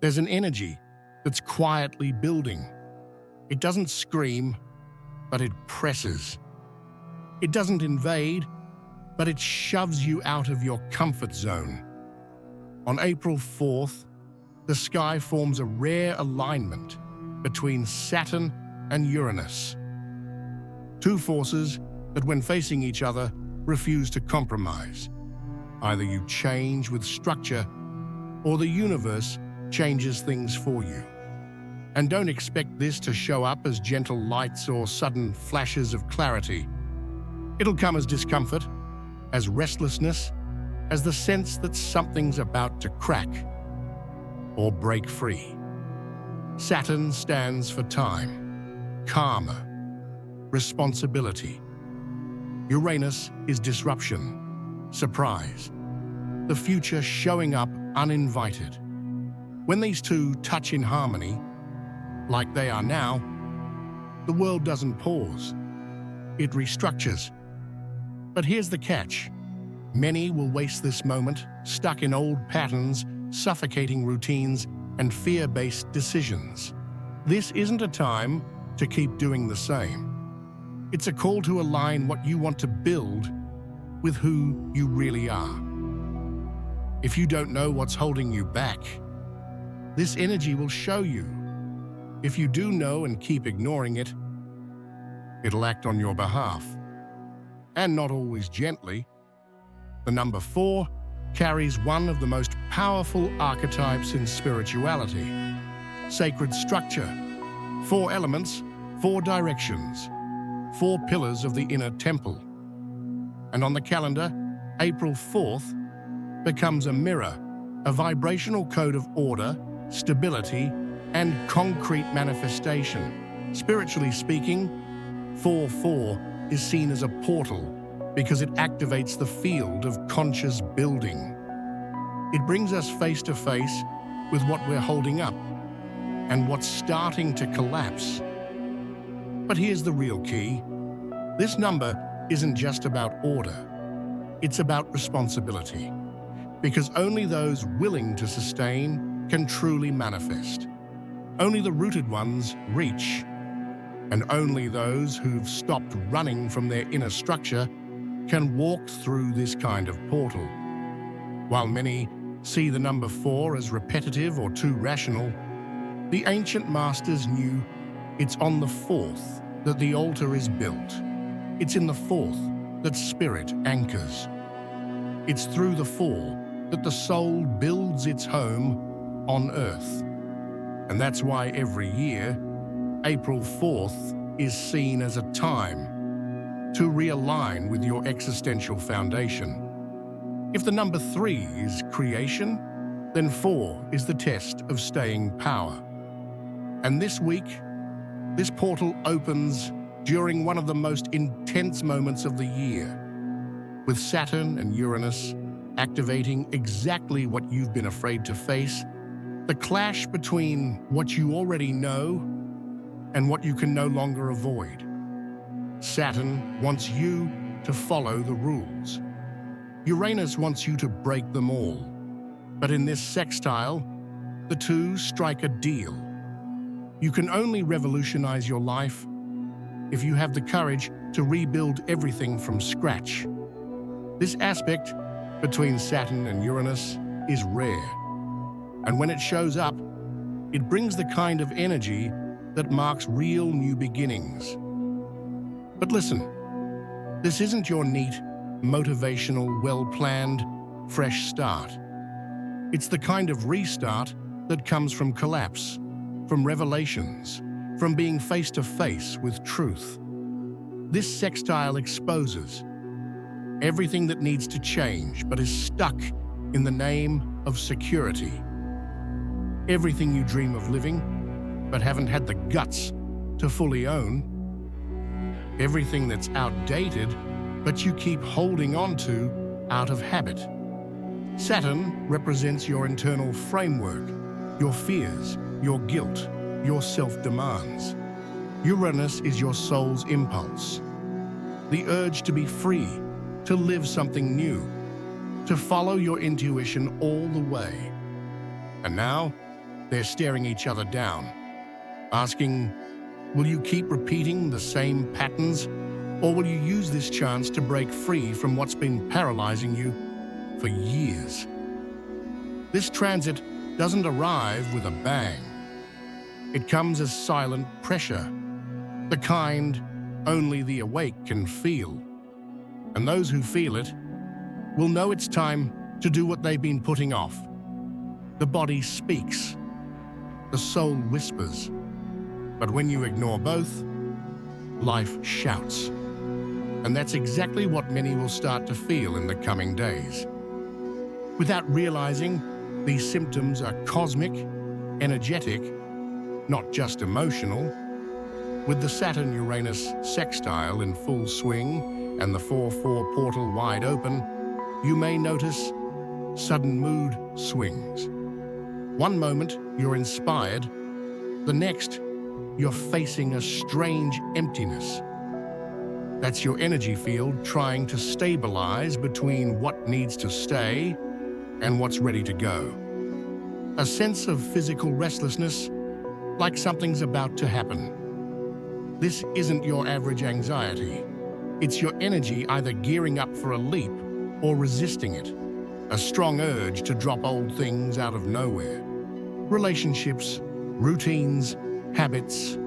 There's an energy that's quietly building. It doesn't scream, but it presses. It doesn't invade, but it shoves you out of your comfort zone. On April 4th, the sky forms a rare alignment between Saturn and Uranus. Two forces that, when facing each other, refuse to compromise. Either you change with structure, or the universe changes things for you. And don't expect this to show up as gentle lights or sudden flashes of clarity. It'll come as discomfort, as restlessness, as the sense that something's about to crack or break free. Saturn stands for time, karma, responsibility. Uranus is disruption, surprise, the future showing up uninvited. When these two touch in harmony, like they are now, the world doesn't pause. It restructures. But here's the catch. Many will waste this moment, stuck in old patterns, suffocating routines, and fear-based decisions. This isn't a time to keep doing the same. It's a call to align what you want to build with who you really are. If you don't know what's holding you back, this energy will show you. If you do know and keep ignoring it, it'll act on your behalf. And not always gently. The number 4 carries one of the most powerful archetypes in spirituality. Sacred structure. 4 elements, 4 directions, 4 pillars of the inner temple. And on the calendar, April 4th becomes a mirror, a vibrational code of order, stability, and concrete manifestation. Spiritually speaking, 4-4 is seen as a portal because it activates the field of conscious building. It brings us face to face with what we're holding up and what's starting to collapse. But here's the real key. This number isn't just about order. It's about responsibility. Because only those willing to sustain can truly manifest. Only the rooted ones reach. And only those who've stopped running from their inner structure can walk through this kind of portal. While many see the number 4 as repetitive or too rational, the ancient masters knew it's on the 4th that the altar is built. It's in the 4th that spirit anchors. It's through the 4 that the soul builds its home on earth. And that's why every year, April 4th is seen as a time to realign with your existential foundation. If the number 3 is creation, then 4 is the test of staying power. And this week, this portal opens during one of the most intense moments of the year, with Saturn and Uranus activating exactly what you've been afraid to face, the clash between what you already know and what you can no longer avoid. Saturn wants you to follow the rules. Uranus wants you to break them all. But in this sextile, the two strike a deal. You can only revolutionize your life if you have the courage to rebuild everything from scratch. This aspect between Saturn and Uranus is rare. And when it shows up, it brings the kind of energy that marks real new beginnings. But listen, this isn't your neat, motivational, well-planned, fresh start. It's the kind of restart that comes from collapse, from revelations, from being face to face with truth. This sextile exposes everything that needs to change but is stuck in the name of security. Everything you dream of living but haven't had the guts to fully own. Everything that's outdated but you keep holding on to out of habit. Saturn represents your internal framework, your fears, your guilt, your self-demands. Uranus is your soul's impulse, the urge to be free, to live something new, to follow your intuition all the way. And now, they're staring each other down, asking, will you keep repeating the same patterns, or will you use this chance to break free from what's been paralyzing you for years? This transit doesn't arrive with a bang. It comes as silent pressure, the kind only the awake can feel. And those who feel it will know it's time to do what they've been putting off. The body speaks, the soul whispers, but when you ignore both, life shouts. And that's exactly what many will start to feel in the coming days. Without realizing, these symptoms are cosmic, energetic, not just emotional. With the Saturn-Uranus sextile in full swing and the 4-4 portal wide open, you may notice sudden mood swings. One moment, you're inspired. The next, you're facing a strange emptiness. That's your energy field trying to stabilize between what needs to stay and what's ready to go. A sense of physical restlessness, like something's about to happen. This isn't your average anxiety. It's your energy either gearing up for a leap or resisting it. A strong urge to drop old things out of nowhere. Relationships, routines, habits.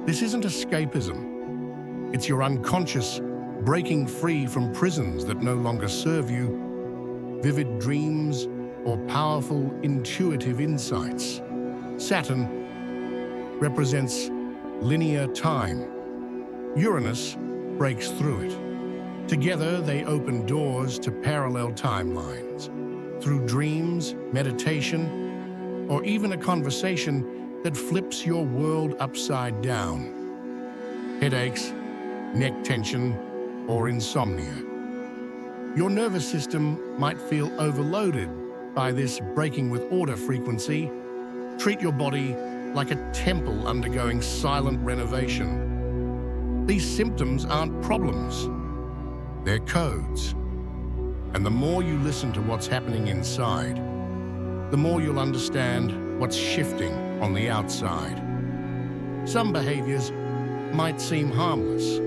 This isn't escapism. It's your unconscious breaking free from prisons that no longer serve you, vivid dreams, or powerful intuitive insights. Saturn represents linear time. Uranus breaks through it. Together, they open doors to parallel timelines. Through dreams, meditation, or even a conversation that flips your world upside down. Headaches, neck tension, or insomnia. Your nervous system might feel overloaded by this breaking with order frequency. Treat your body like a temple undergoing silent renovation. These symptoms aren't problems. They're codes. And the more you listen to what's happening inside, the more you'll understand what's shifting on the outside. Some behaviors might seem harmless,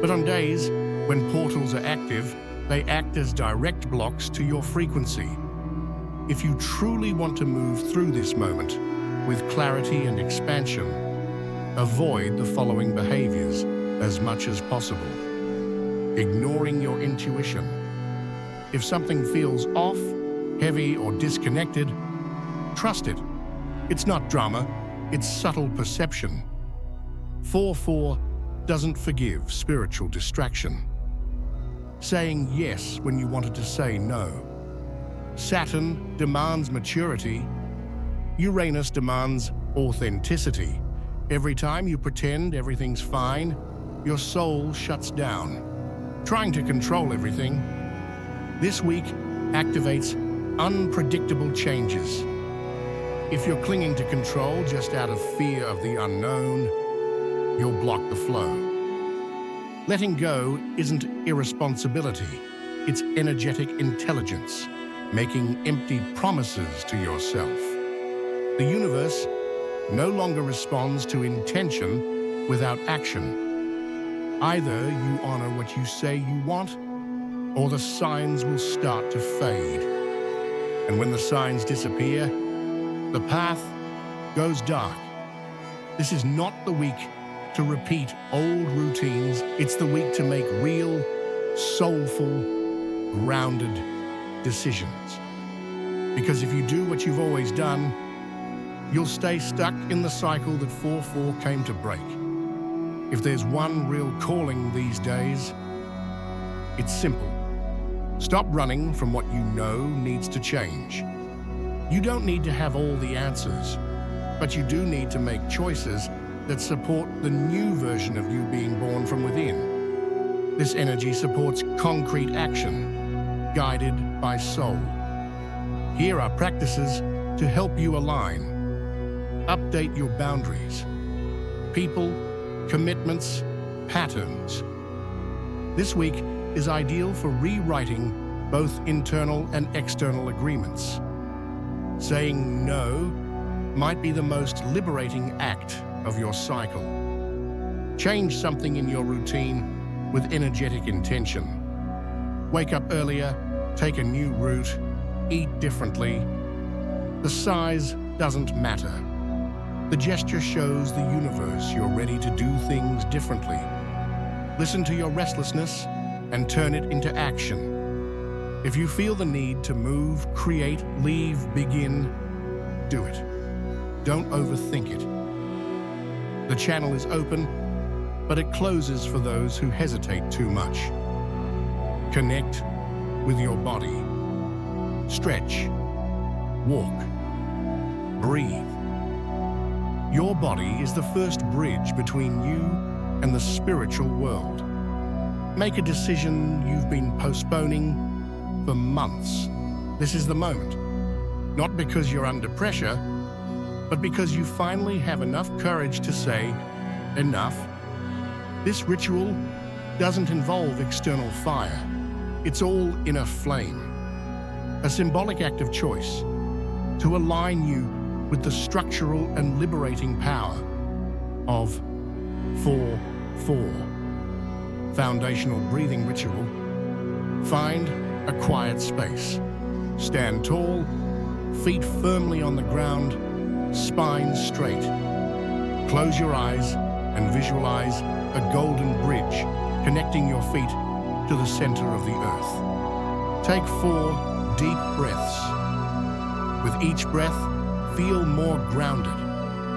but on days when portals are active, they act as direct blocks to your frequency. If you truly want to move through this moment with clarity and expansion, avoid the following behaviors as much as possible. Ignoring your intuition. If something feels off, heavy, or disconnected, trust it. It's not drama, it's subtle perception. 4-4 doesn't forgive spiritual distraction. Saying yes when you wanted to say no. Saturn demands maturity. Uranus demands authenticity. Every time you pretend everything's fine, your soul shuts down. Trying to control everything, this week activates unpredictable changes. If you're clinging to control just out of fear of the unknown, you'll block the flow. Letting go isn't irresponsibility, it's energetic intelligence, making empty promises to yourself. The universe no longer responds to intention without action. Either you honor what you say you want, or the signs will start to fade. And when the signs disappear, the path goes dark. This is not the week to repeat old routines. It's the week to make real, soulful, grounded decisions. Because if you do what you've always done, you'll stay stuck in the cycle that 4-4 came to break. If there's one real calling these days, it's simple. Stop running from what you know needs to change. You don't need to have all the answers, but you do need to make choices that support the new version of you being born from within. This energy supports concrete action, guided by soul. Here are practices to help you align. Update your boundaries. People, commitments, patterns. This week is ideal for rewriting both internal and external agreements. Saying no might be the most liberating act of your cycle. Change something in your routine with energetic intention. Wake up earlier, take a new route, eat differently. The size doesn't matter. The gesture shows the universe you're ready to do things differently. Listen to your restlessness and turn it into action. If you feel the need to move, create, leave, begin, do it. Don't overthink it. The channel is open, but it closes for those who hesitate too much. Connect with your body. Stretch. Walk. Breathe. Your body is the first bridge between you and the spiritual world. Make a decision you've been postponing for months. This is the moment. Not because you're under pressure, but because you finally have enough courage to say, enough. This ritual doesn't involve external fire. It's all inner flame. A symbolic act of choice to align you with the structural and liberating power of 4-4. Foundational breathing ritual. Find a quiet space. Stand tall, feet firmly on the ground, spine straight. Close your eyes and visualize a golden bridge connecting your feet to the center of the earth. Take 4 deep breaths. With each breath, feel more grounded,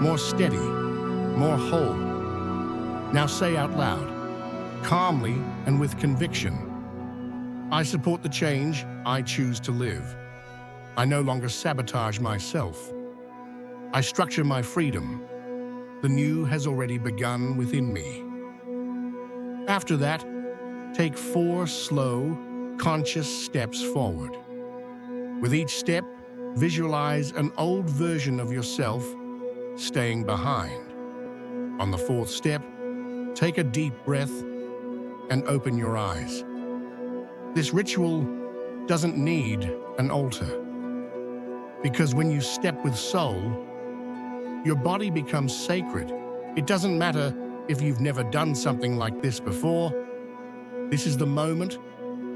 more steady, more whole. Now say out loud, calmly and with conviction, I support the change I choose to live. I no longer sabotage myself. I structure my freedom. The new has already begun within me. After that, take 4 slow, conscious steps forward. With each step, visualize an old version of yourself staying behind. On the 4th step, take a deep breath and open your eyes. This ritual doesn't need an altar, because when you step with soul, your body becomes sacred. It doesn't matter if you've never done something like this before. This is the moment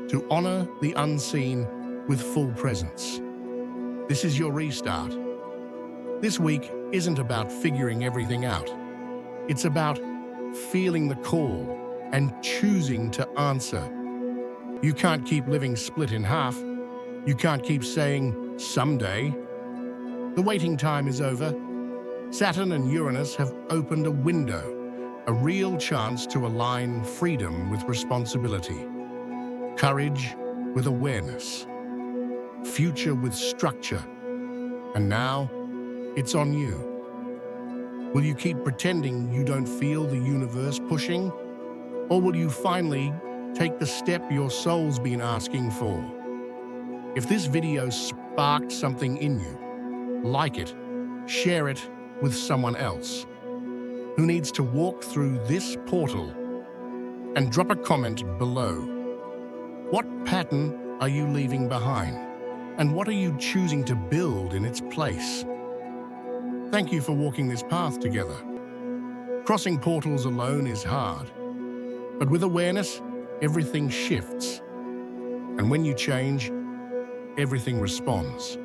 to honor the unseen with full presence. This is your restart. This week isn't about figuring everything out. It's about feeling the call and choosing to answer. You can't keep living split in half. You can't keep saying, someday. The waiting time is over. Saturn and Uranus have opened a window, a real chance to align freedom with responsibility, courage with awareness, future with structure. And now, it's on you. Will you keep pretending you don't feel the universe pushing? Or will you finally take the step your soul's been asking for? If this video sparked something in you, like it, share it with someone else who needs to walk through this portal, and drop a comment below. What pattern are you leaving behind? And what are you choosing to build in its place? Thank you for walking this path together. Crossing portals alone is hard, but with awareness, everything shifts. And when you change, everything responds.